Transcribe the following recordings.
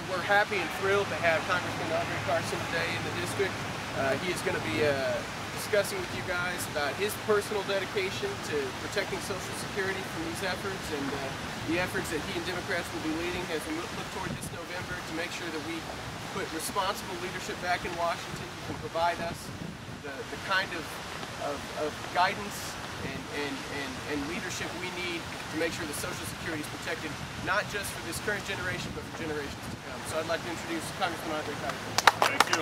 we're happy and thrilled to have Congressman André Carson today in the district. He is going to be discussing with you guys about his personal dedication to protecting Social Security from these efforts and the efforts that he and Democrats will be leading as we look toward this November to make sure that we put responsible leadership back in Washington who can provide us the kind of guidance and leadership we need to make sure that Social Security is protected, not just for this current generation, but for generations to come. So I'd like to introduce Congressman André Carson. Thank you.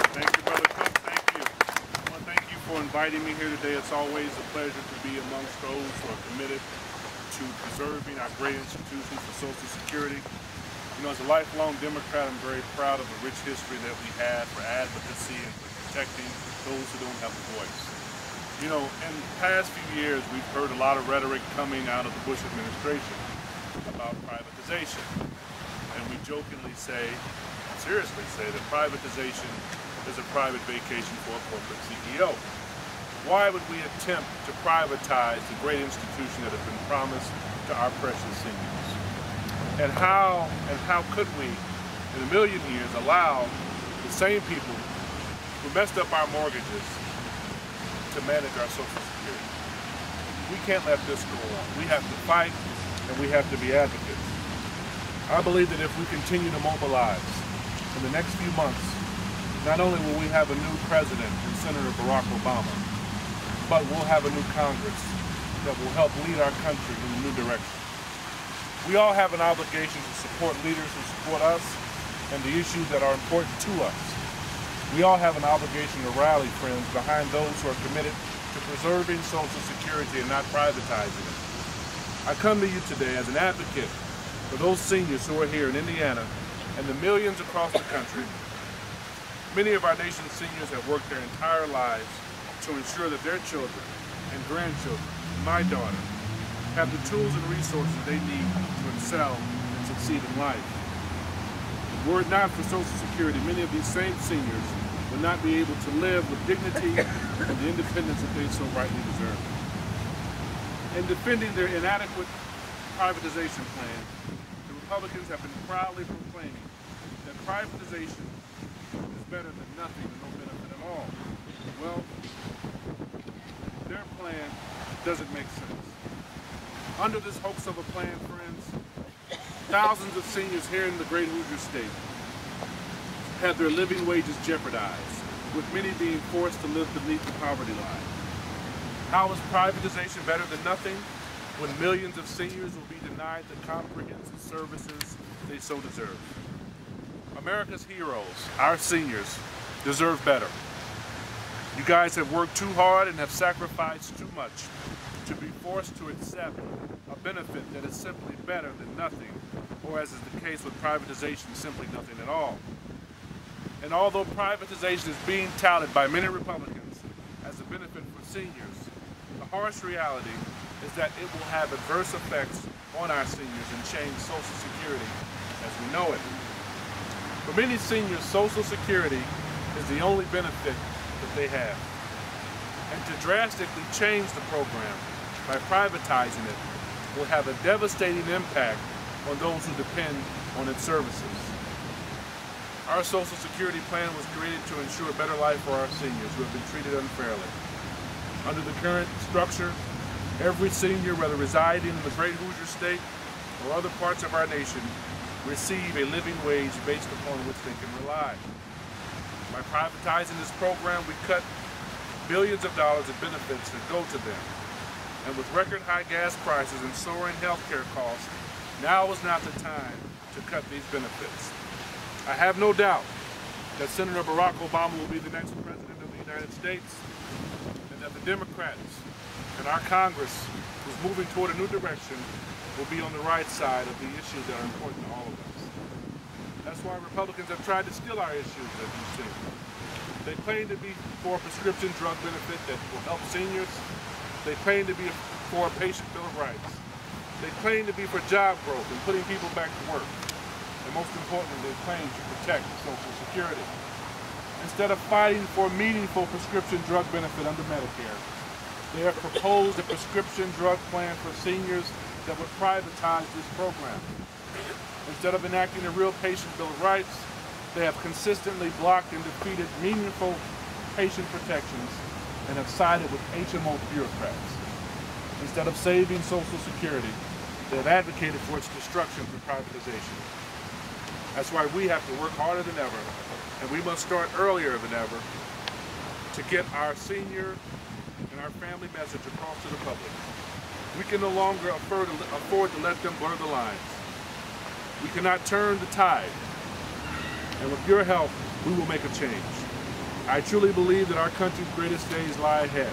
Thank you, Brother Cook. Thank you. I want to thank you for inviting me here today. It's always a pleasure to be amongst those who are committed to preserving our great institutions for Social Security. You know, as a lifelong Democrat, I'm very proud of the rich history that we have for advocacy and for protecting those who don't have a voice. You know, in the past few years, we've heard a lot of rhetoric coming out of the Bush administration about privatization. And we jokingly say, seriously say, that privatization is a private vacation for a corporate CEO. Why would we attempt to privatize the great institution that has been promised to our precious seniors? And how could we, in a million years, allow the same people who messed up our mortgages to manage our Social Security? We can't let this go on. We have to fight and we have to be advocates. I believe that if we continue to mobilize in the next few months, not only will we have a new president in Senator Barack Obama, but we'll have a new Congress that will help lead our country in a new direction. We all have an obligation to support leaders who support us and the issues that are important to us. We all have an obligation to rally, friends, behind those who are committed to preserving Social Security and not privatizing it. I come to you today as an advocate for those seniors who are here in Indiana and the millions across the country. Many of our nation's seniors have worked their entire lives to ensure that their children and grandchildren, my daughter, have the tools and resources they need to excel and succeed in life. Were it not for Social Security, many of these same seniors would not be able to live with dignity and the independence that they so rightly deserve. In defending their inadequate privatization plan, the Republicans have been proudly proclaiming that privatization is better than nothing and no benefit at all. Well, their plan doesn't make sense. Under this hoax of a plan, friends, thousands of seniors here in the great Hoosier state had their living wages jeopardized, with many being forced to live beneath the poverty line. How is privatization better than nothing when millions of seniors will be denied the comprehensive services they so deserve? America's heroes, our seniors, deserve better. You guys have worked too hard and have sacrificed too much to be forced to accept a benefit that is simply better than nothing, or as is the case with privatization, simply nothing at all. And although privatization is being touted by many Republicans as a benefit for seniors, the harsh reality is that it will have adverse effects on our seniors and change Social Security as we know it. For many seniors, Social Security is the only benefit that they have. And to drastically change the program by privatizing it will have a devastating impact on those who depend on its services. Our Social Security plan was created to ensure a better life for our seniors who have been treated unfairly. Under the current structure, every senior, whether residing in the great Hoosier state or other parts of our nation, receive a living wage based upon which they can rely. By privatizing this program, we cut billions of dollars of benefits that go to them. And with record high gas prices and soaring health care costs, now is not the time to cut these benefits. I have no doubt that Senator Barack Obama will be the next president of the United States, and that the Democrats and our Congress, who's moving toward a new direction, will be on the right side of the issues that are important to all of us. That's why Republicans have tried to steal our issues, as you've seen. They claim to be for a prescription drug benefit that will help seniors. They claim to be for a patient bill of rights. They claim to be for job growth and putting people back to work. And most importantly, they claim to protect Social Security. Instead of fighting for a meaningful prescription drug benefit under Medicare, they have proposed a prescription drug plan for seniors that would privatize this program. Instead of enacting a real patient Bill of Rights, they have consistently blocked and defeated meaningful patient protections and have sided with HMO bureaucrats. Instead of saving Social Security, they have advocated for its destruction through privatization. That's why we have to work harder than ever, and we must start earlier than ever to get our senior and our family message across to the public. We can no longer afford to let them blur the lines. We cannot turn the tide, and with your help, we will make a change. I truly believe that our country's greatest days lie ahead,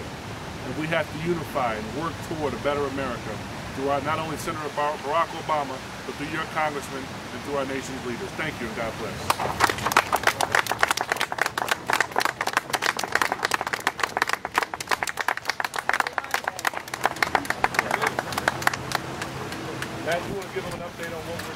and we have to unify and work toward a better America through our, not only Senator Barack Obama, but through your congressmen and through our nation's leaders. Thank you, and God bless. Matt, you want to give them an update on what we're